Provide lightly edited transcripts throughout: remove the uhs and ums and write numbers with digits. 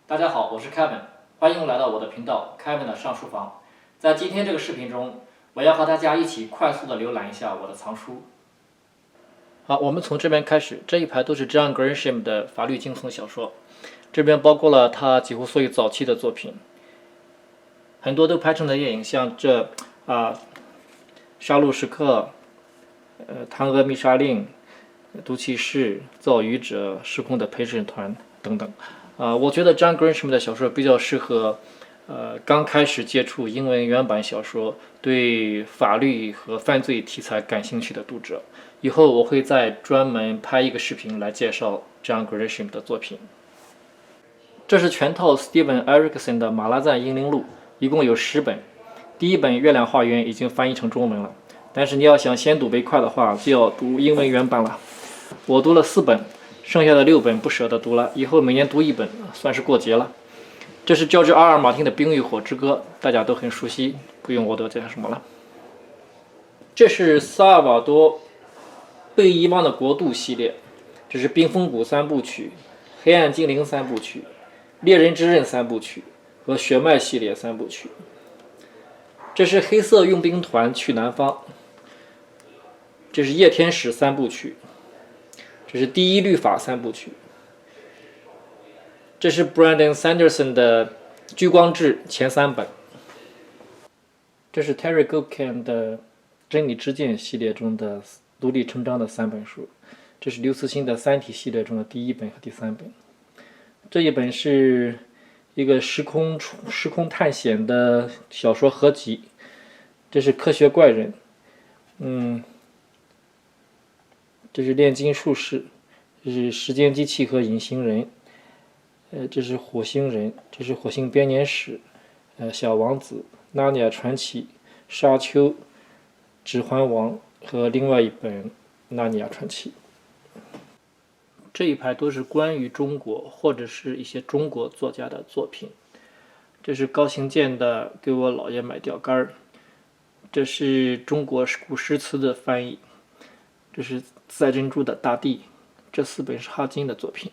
大家好，我是 Kevin，欢迎来到我的频道 Kevin 的上书房。在今天这个视频中，我要和大家一起快速的浏览一下我的藏书。好，我们从这边开始，这一排都是 John Grisham 的法律惊悚小说，这边包括了他几乎所有早期的作品，很多都拍成了电影，像杀戮时刻、弹劾密杀令、毒骑士、造鱼者、失控的陪审团等等。我觉得 John Grisham 的小说比较适合刚开始接触英文原版小说、对法律和犯罪题材感兴趣的读者。以后我会再专门拍一个视频来介绍 John Grisham 的作品。这是全套 Steven Erikson 的《马拉赞英灵录》，一共有10本。第一本《月亮花园》已经翻译成中文了，但是你要想先睹为快的话，就要读英文原版了。我读了4本，剩下的6本不舍得读了，以后每年读1本，算是过节了。这是乔治 R.R. 马丁的《冰与火之歌》，大家都很熟悉，不用我多介绍什么了。这是萨尔瓦多被遗忘的国度系列，这是冰风谷3部曲、黑暗精灵3部曲、猎人之刃3部曲和血脉系列3部曲。这是黑色佣兵团去南方，这是夜天使3部曲，这是第一律法3部曲，这是 Brandon Sanderson 的聚光志前3本，这是 Terry Goodkind 的真理之剑系列中的独立成章的3本书，这是刘慈欣的三体系列中的第1本和第3本。这一本是一个时空探险的小说合集，这是科学怪人，这是炼金术士，这是时间机器和隐形人，这是火星人，这是火星编年史，小王子、纳尼亚传奇、沙丘、指环王和另外一本纳尼亚传奇。这一排都是关于中国或者是一些中国作家的作品。这是高行健的《给我姥爷买钓竿》，这是中国古诗词的翻译，这是赛珍珠的《大地》，这4本是哈金的作品。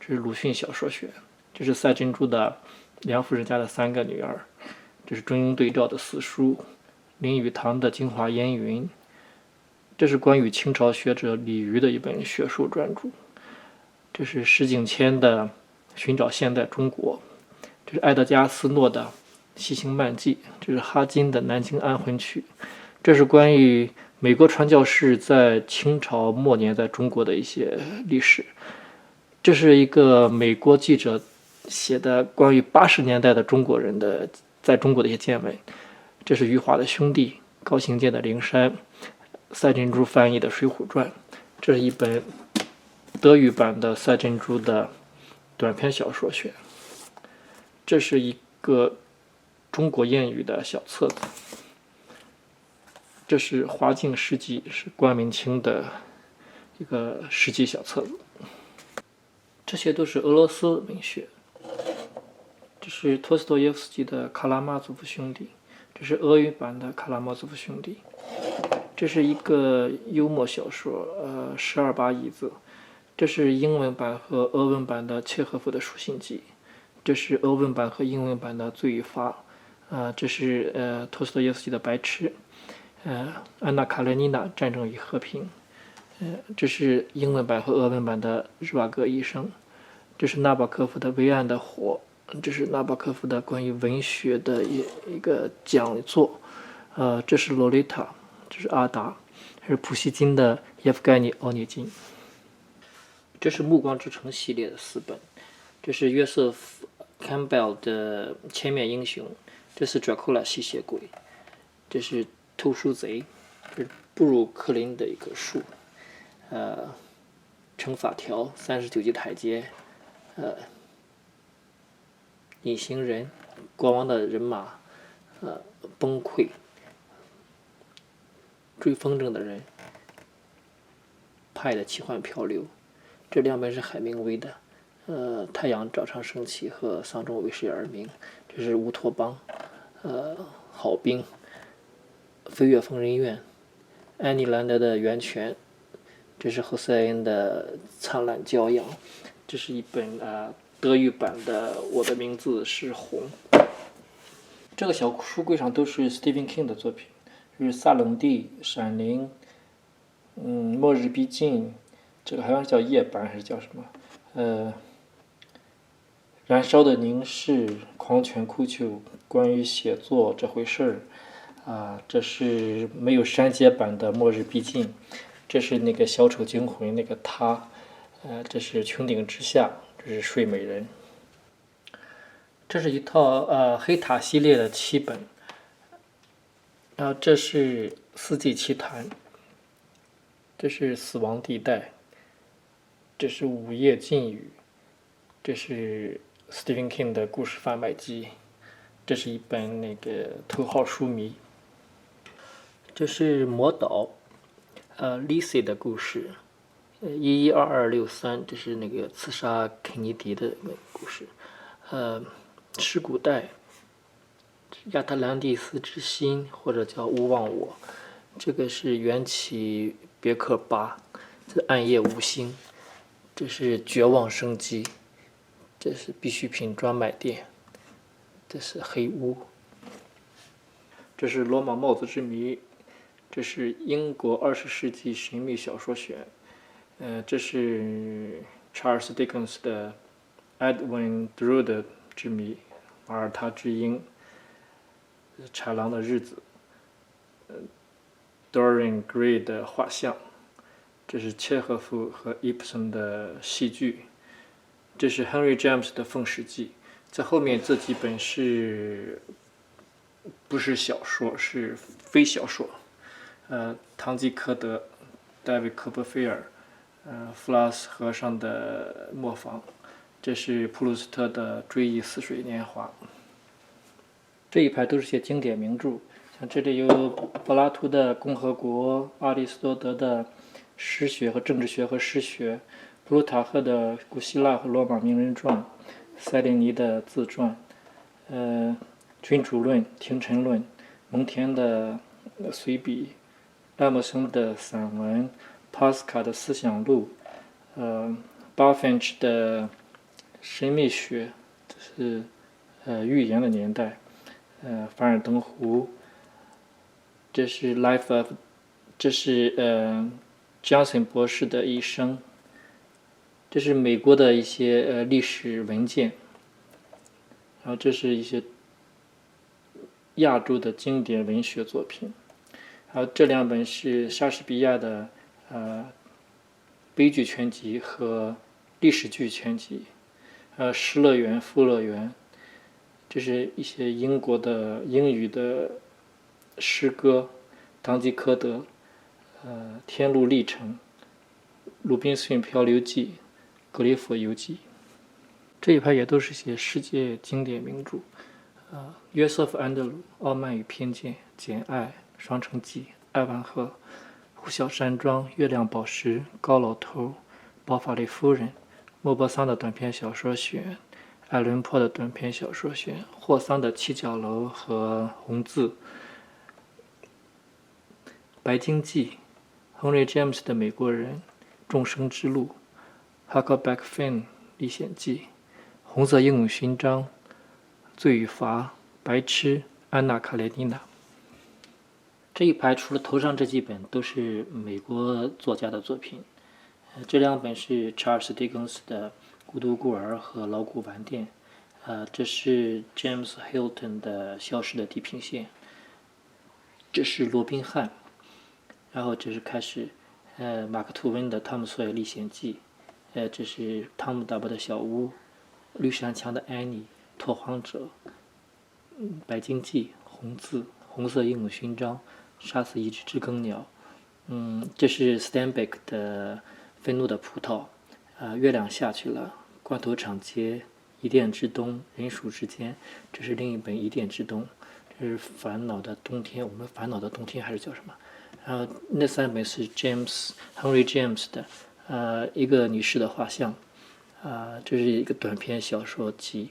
这是鲁迅小说选，这是赛珍珠的《梁夫人家的3个女儿》，这是中庸对照的4书，林语堂的《京华烟云》，这是关于清朝学者李渔的一本学术专著。这是石景谦的《寻找现代中国》，这是埃德加·斯诺的《西行漫记》，这是哈金的《南京安魂曲》，这是关于美国传教士在清朝末年在中国的一些历史。这是一个美国记者写的关于80年代的中国人的在中国的一些见闻。这是余华的兄弟，高行健的《灵山》，赛珍珠翻译的《水浒传》，这是一本德语版的赛珍珠的短篇小说选，这是一个中国谚语的小册子，这是华镜诗集，是关明清的一个诗集小册子。这些都是俄罗斯文学，这是托斯托耶夫斯基的《卡拉马佐夫兄弟》，这是俄语版的《卡拉马佐夫兄弟》，这是一个幽默小说，12把椅子。这是英文版和俄文版的契诃夫的书信集，这是俄文版和英文版的罪与罚，这是托斯托耶夫斯基的白痴，安娜卡列尼娜战争与和平，这是英文版和俄文版的日瓦戈医生，这是纳巴科夫的微暗的火，这是纳巴科夫的关于文学的一个讲座，这是洛丽塔，这是阿达，这是普希金的耶夫盖尼奥涅金。这是《暮光之城》系列的4本，这是约瑟夫·坎贝尔的《千面英雄》，这是 Dracula 吸血鬼，这是偷书贼，这是布鲁克林的一棵树，乘法条39级台阶，隐形人，国王的人马，崩溃，追风筝的人，派的奇幻漂流。这2本是海明威的，太阳照常升起和丧钟为谁而鸣，这是乌托邦，好兵，飞跃疯人院，安妮兰德的源泉，这是侯赛因的灿烂骄阳，这是一本德语版的《我的名字是红》。这个小书柜上都是 Stephen King 的作品，就是《萨冷地》《闪灵》，末日逼近，这个好像叫夜版还是叫什么？燃烧的凝视，狂犬哭求，关于写作这回事儿这是没有删节版的末日逼近，这是那个小丑惊魂那个他，这是穹顶之下，这是睡美人。这是一套黑塔系列的7本，然后这是四季奇谭，这是死亡地带，这是午夜禁语，这是 Stephen King 的故事贩卖机，这是一本那个头号书迷，这是魔岛，Lizzie 的故事，112263，这是那个刺杀肯尼迪的那个故事，尸骨带，亚特兰蒂斯之心，或者叫勿忘我，这个是缘起别克8，这暗夜无星，这是绝望生机，这是必需品专卖店，这是黑屋，这是罗马帽子之谜，这是英国20世纪神秘小说选，这是 Charles Dickens 的 Edwin Drood 之谜，马耳他之鹰，豺狼的日子，Dorian Gray 的画像，这是契诃夫和 Ibsen 的戏剧，这是 Henry James 的《奉使记》。在后面这几本不是小说，是非小说。堂吉诃德、戴维·科波菲尔，弗拉斯和尚的磨坊。这是普鲁斯特的《追忆似水年华》。这一排都是些经典名著，像这里有柏拉图的《共和国》，阿里斯多德的《诗学和政治学和诗学》，普鲁塔赫的《古希腊和罗马名人传》，塞林尼的自传，君主论、廷臣论，蒙田的随笔，爱默生的散文，帕斯卡的思想录，巴芬奇的神秘学，这是预言的年代，凡尔登湖，这是 Life of， 这是Johnson 博士的一生，这是美国的一些历史文件，然后这是一些亚洲的经典文学作品，还有这2本是莎士比亚的悲剧全集和历史剧全集，失乐园、富乐园，这是一些英国的英语的诗歌，堂吉诃德，天路历程，鲁滨逊漂流记，格里佛游记。这一排也都是些世界经典名著，约瑟夫·安德鲁《傲慢与偏见》，简爱，双城记，艾万赫，呼啸山庄，月亮宝石，高老头，包法利夫人，莫泊桑的短篇小说选，艾伦坡的短篇小说选，霍桑的七角楼和红字，白鲸记，Henry James 的美国人，众生之路， Huckleback Finn 历险记，红色英勇勋章，罪与罚，白痴，安娜·卡列尼娜。这一排除了头上这几本都是美国作家的作品，这2本是查尔斯·狄更斯的《孤独孤儿》和《劳古玩店》，这是 James Hilton 的《消失的地平线》，这是罗宾汉，然后这是开始马克·吐温的《汤姆·索尔历险记》，这是汤姆·达伯的小屋，绿山墙的安妮，拓荒者，白鲸记，红字，红色英勇勋章，杀死一只更鸟，这是 Steinbeck 的愤怒的葡萄，月亮下去了，罐头厂街，伊甸之冬，人鼠之间，这是另一本伊甸之冬，这是烦恼的冬天，我们烦恼的冬天还是叫什么？然后那3本是 Henry James 的，一个女士的画像，这是一个短篇小说集，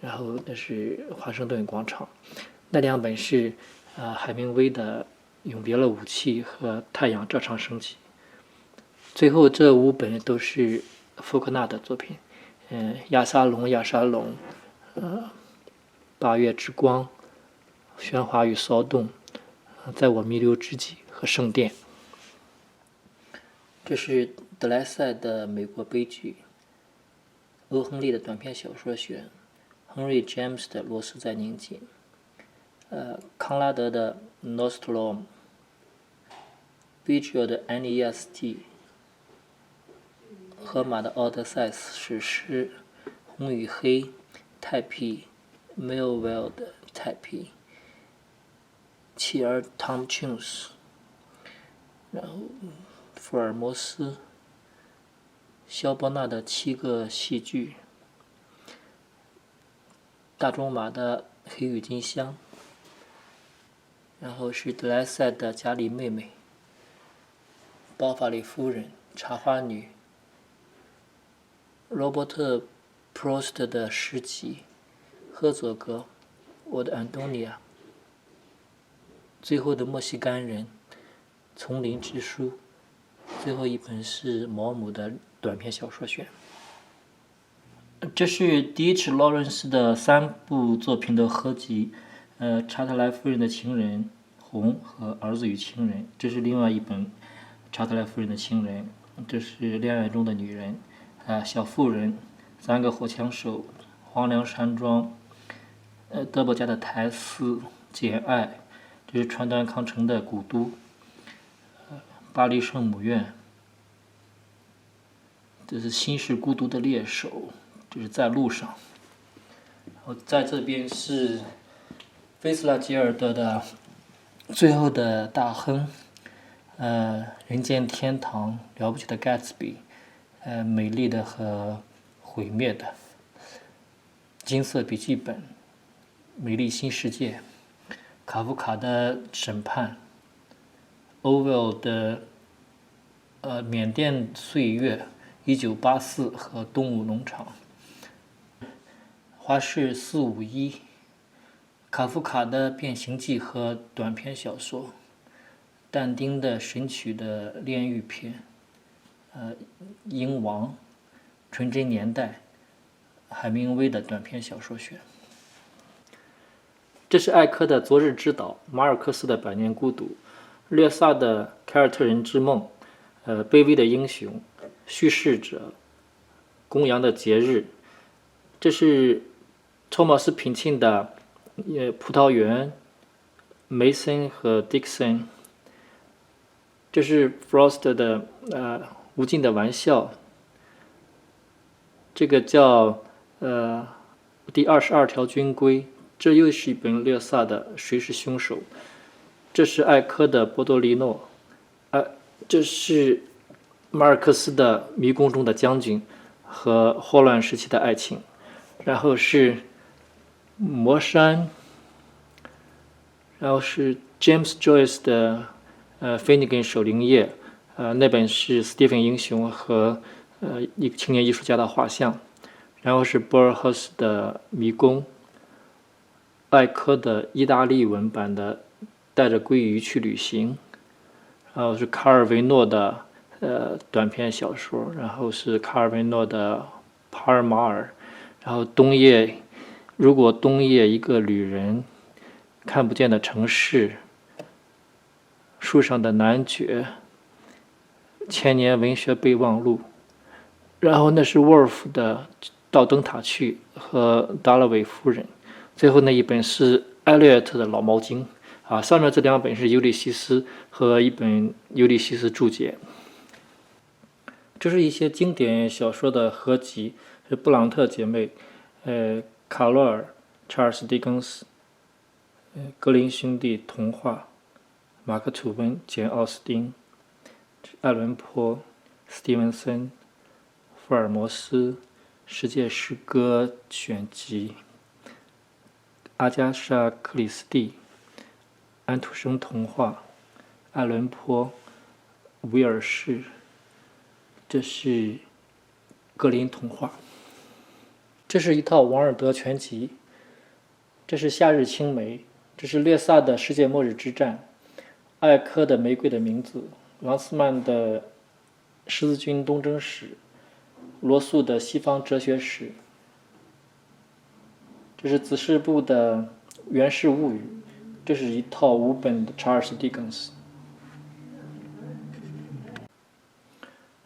然后那是华盛顿广场，那2本是海明威的《永别了武器》和《太阳照常升起》，最后这5本都是福克纳的作品，亚沙龙，八月之光，喧哗与骚动，在我弥留之际和圣殿。这是德莱塞的美国悲剧，欧亨利的短篇小说选，Henry James 的罗斯在宁静，康拉德的 Nostromo， Virgil 的 Aeneid， 荷马的奥德赛史诗，红与黑，太皮 Melville 的太皮，契尔 Tom Jones， 然后福尔摩斯，肖伯纳的7个戏剧，大仲马的黑郁金香，然后是德莱塞的加里妹妹，包法利夫人，茶花女，罗伯特·普罗斯特的诗集，赫佐格，我的安东尼亚，最后的墨西干人，丛林之书，最后一本是毛姆的短篇小说选。这是D.H. Lawrence 的3部作品的合集，查特莱夫人的情人红和儿子与情人，这是另外一本查特莱夫人的情人，这是恋爱中的女人，小妇人，3个火枪手，荒凉山庄，德伯家的苔丝，简爱，这是川端康成的古都，巴黎圣母院，这是心是孤独的猎手，这是在路上。然后在这边是菲斯拉吉尔德的最后的大亨，人间天堂，了不起的盖茨比，美丽的和毁灭的，金色笔记本，美丽新世界，卡夫卡的审判，欧威尔的缅甸岁月，1984和动物农场，华氏451，卡夫卡的变形记和短篇小说，但丁的神曲的炼狱篇，鹰王，纯真年代，海明威的短篇小说选。这是艾科的昨日之岛，马尔克斯的百年孤独，略萨的凯尔特人之梦，卑微的英雄，叙事者，公羊的节日。这是托马斯品沁的葡萄园，梅森和 Dixon。这是 Frost 的无尽的玩笑，这个叫第22条军规，这又是一本略萨的谁是凶手。这是艾科的波多黎诺，这是马尔克斯的迷宫中的将军和霍乱时期的爱情。然后是魔山，然后是 James Joyce 的菲尼根守灵夜，那本是斯蒂芬英雄和一个青年艺术家的画像。然后是博尔赫斯的迷宫，艾科的意大利文版的带着鲑鱼去旅行，然后是卡尔维诺的短篇小说，然后是卡尔维诺的帕尔马尔，然后冬夜，如果冬夜一个旅人，看不见的城市，树上的男爵，千年文学备忘录，然后那是沃尔夫的到灯塔去和达勒韦夫人，最后那一本是艾略特的老毛巾。上面这2本是尤利西斯和一本尤利西斯注解。这是一些经典小说的合集，是布朗特姐妹，卡罗尔、查尔斯·狄更斯，格林兄弟童话，马克·吐温、简·奥斯汀，爱伦坡、斯蒂文森，福尔摩斯，世界诗歌选集，阿加莎·克里斯蒂，安徒生童话，爱伦坡，威尔士，这是格林童话。这是一套王尔德全集，这是夏日青梅，这是略萨的世界末日之战，艾科的玫瑰的名字，朗斯曼的十字军东征史，罗素的《西方哲学史》，这是子氏部的《源氏物语》，这是一套5本的查尔斯·狄更斯。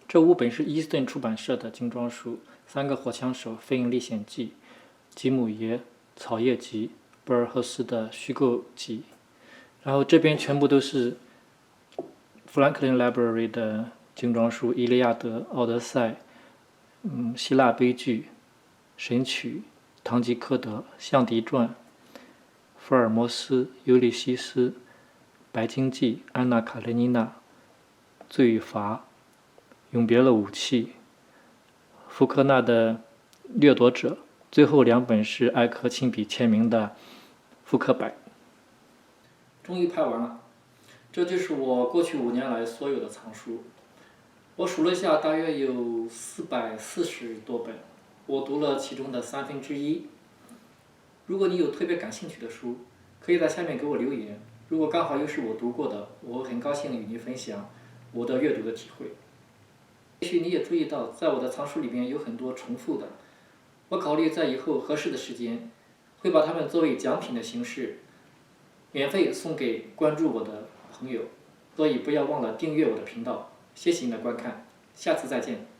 这5本是伊斯顿出版社的精装书，《三个火枪手》《飞鹰历险记》《吉姆爷》《草叶集》博尔赫斯的虚构集，然后这边全部都是富兰克林 Library 的精装书，《伊利亚德》《奥德赛》希腊悲剧、《神曲》、《堂吉诃德》、《象狄传》、福尔摩斯、尤利西斯、《白鲸记》、安娜·卡列尼娜、《罪与罚》、永别了武器、福克纳的《掠夺者》，最后2本是艾科亲笔签名的《复刻版》。终于拍完了，这就是我过去5年来所有的藏书。我数了下，大约有440多本，我读了其中的1/3。如果你有特别感兴趣的书，可以在下面给我留言。如果刚好又是我读过的，我很高兴与你分享我的阅读的体会。也许你也注意到，在我的藏书里边有很多重复的，我考虑在以后合适的时间，会把它们作为奖品的形式，免费送给关注我的朋友。所以不要忘了订阅我的频道。谢谢你的观看，下次再见。